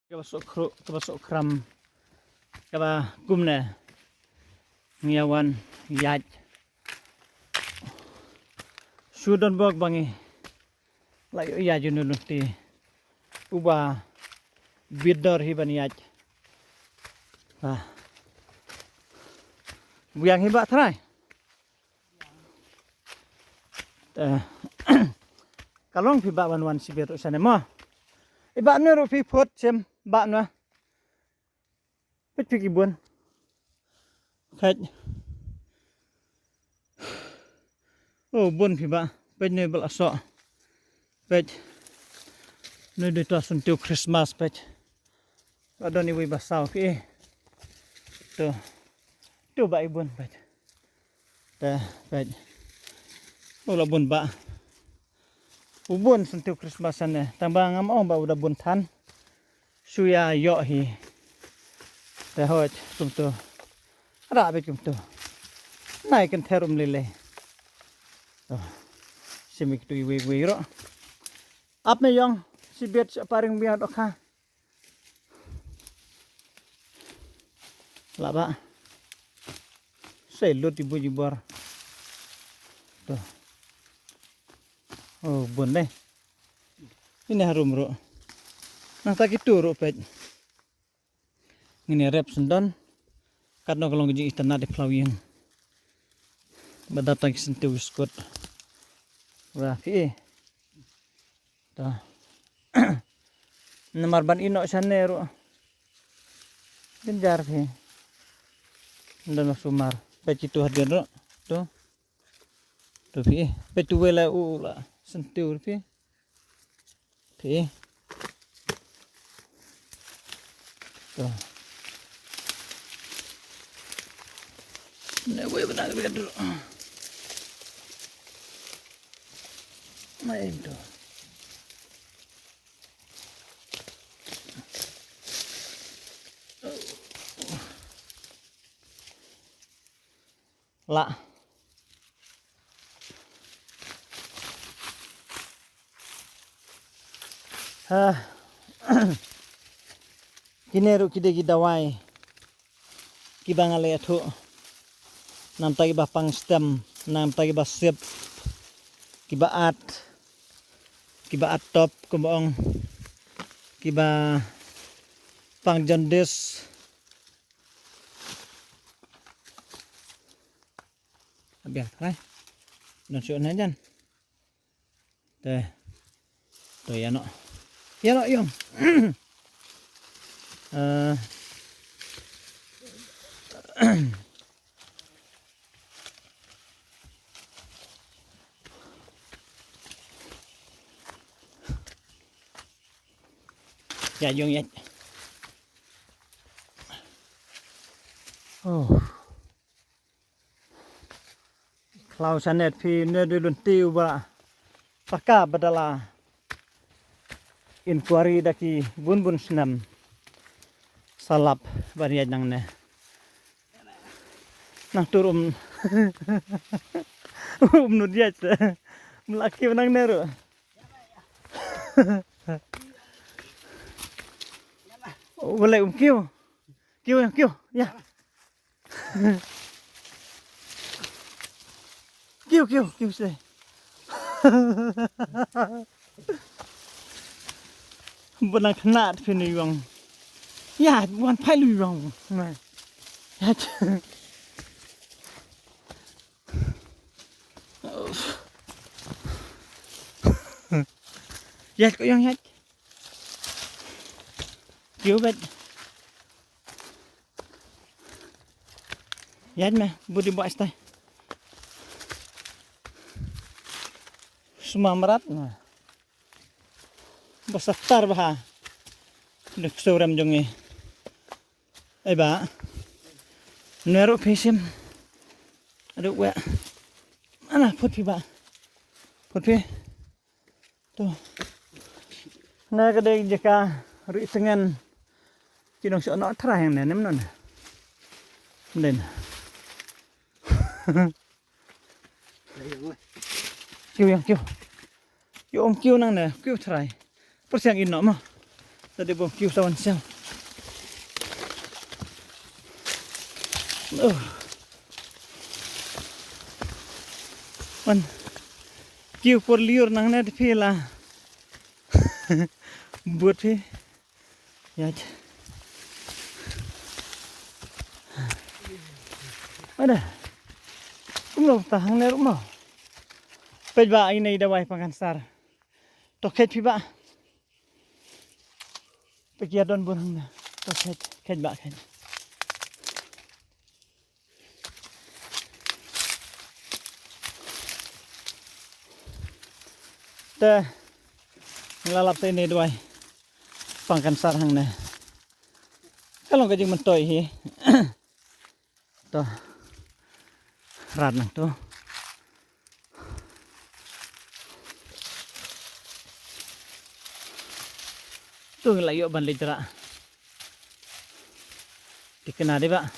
Kabasok kram kaba gumne ngiawan yaj sudan bog bangi layo yaj nunti uba bidor hiban yaj buyang hiba trai kalong fi ba wan sibir usane mo iba ne ro fi phot sem ba na pit fi kibun khat oh bun fi ba pet ne bal aso pet ne de to sun tiu Christmas pet adoni wi basau fi tu ba ibun pet pet ola bun ba ubun sun tiu Christmas ane tambang am ba udah bun tan suya yo hi hot kum tu ra be kum tu nai kan therum lele simik tu wi ro ap me yong si bet paring biar dokha laba sei lut ibu jibor tuh oh bun deh ini harum ro nah tak itu ro pet ini rep sendon karena kalau ngiji istana di plawing badatang sentuh biskut rafi tuh nomor ban ino sana ro genjar fi dan sumar pet itu hadian ro tuh fi pet tu wela ula sentuh fi tuh ne gue benar lihat dulu main tuh lah kineru kide gidawai kibangale athu nam tagi ba pang stem nam tagi ba sip kibaat top kumong kiba pang jandis biar right dan suon ajan tuh ya no yung ya yung ya oh Klau sanet fi ne dulun tiu ba paka badala inquiry daki bun senam salap bariad nang ne nang turum nudiat melaki nang neru boleh kiu ya kiu sih benar kena sini bang ya bukan palu bang ya kok yang kiu bet ya meh budi buat stay semua merat besar bah dek suram jongi ba nero pesim ada wa mana putih tuh na kadai jaka ri sengan kinong so no tra yang nem non den kiu kiu nang ne kiu trai persiang ino mah tadi bom kiu sawan siang. Man kiu por liur nang net phila. Buat phi. Ya. Ada. Kumlo tahang ner mo. Pej ba ini dawai pangansar. Toket phi ba. Pekiadon bunang na. Toket ket ba ket. Te ngelalap te ini dawai pangansar hang na. Kalau kajing mentoy hi. Toh. Rat nang tu. Tu layo ban lidra. Dikena de ba.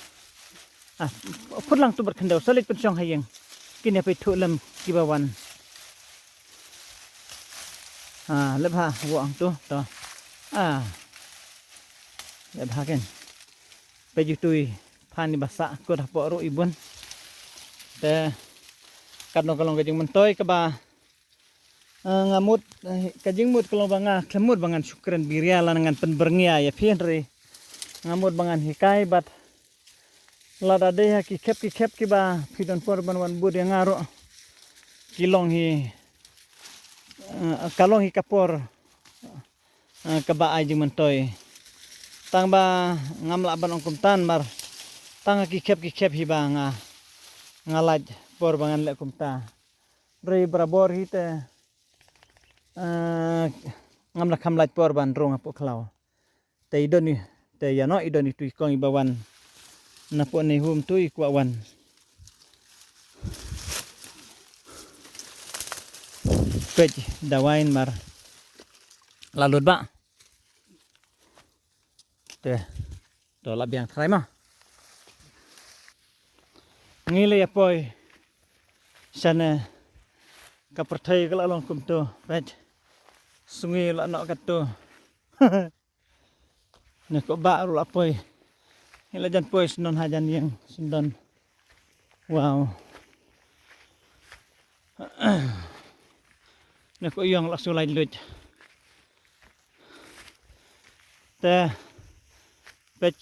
Putlang tu berkendau salit pensong hayeng. Kini apa itu lem kibawan. Lebha buang tu toh. Lebha kan. Baju tui pani basa ko dapo ro ibon. Te kadno kalong kajing mentoy ke ba ngamut kajing mut kalong banga klemut bangan syukran biria lanangan penberngia ya pienre ngamut bangan hikai bat lada de ki kep ki ba pidon porban wan bud yang ngaro kilong hi kalong hi kapor ke ba ajing mentoy tang ba ngamla ban ongkum tan mar tang ki kep hi ba ngalaj por bangan lek kumta rei brabor hite ngamla khamlaj por ban rong apo khlaw te idoni te yano idoni tui kong ibawan napo ni hum tui kwawan pej dawain mar lalut ba te to labiang thrai ma ngile apoi sana kaperthai kala long kum tu pej sungi la nok kat tu ne ko ba ru apoi ila jan poi non hajan yang sindon wow ne ko yang langsung lain lut te pej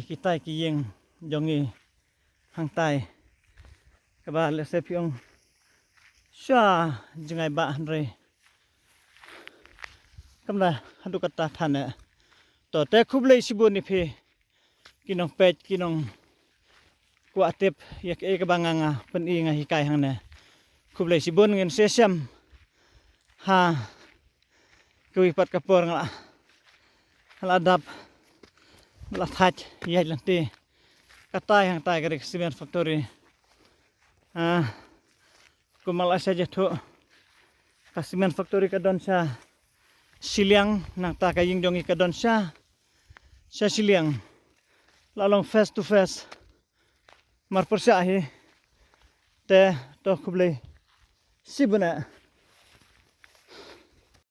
kitai ki yang jongi hang tai kaba le se pyong sha jingai ba re kamla hadu kata thane to te khublei sibun ni phe kinong pej kinong kwa tep yak e ka banganga pen i nga hikai hang ne khublei sibun ngen sesam ha kui pat kapor ngala haladap la thach yai lanti katai hang tai ka cement factory kumala saja tu kasimen factory kadon sa siliang nang ta kaying dongi kadon sa siliang lalong face to face mar persa hi te to kublei sibuna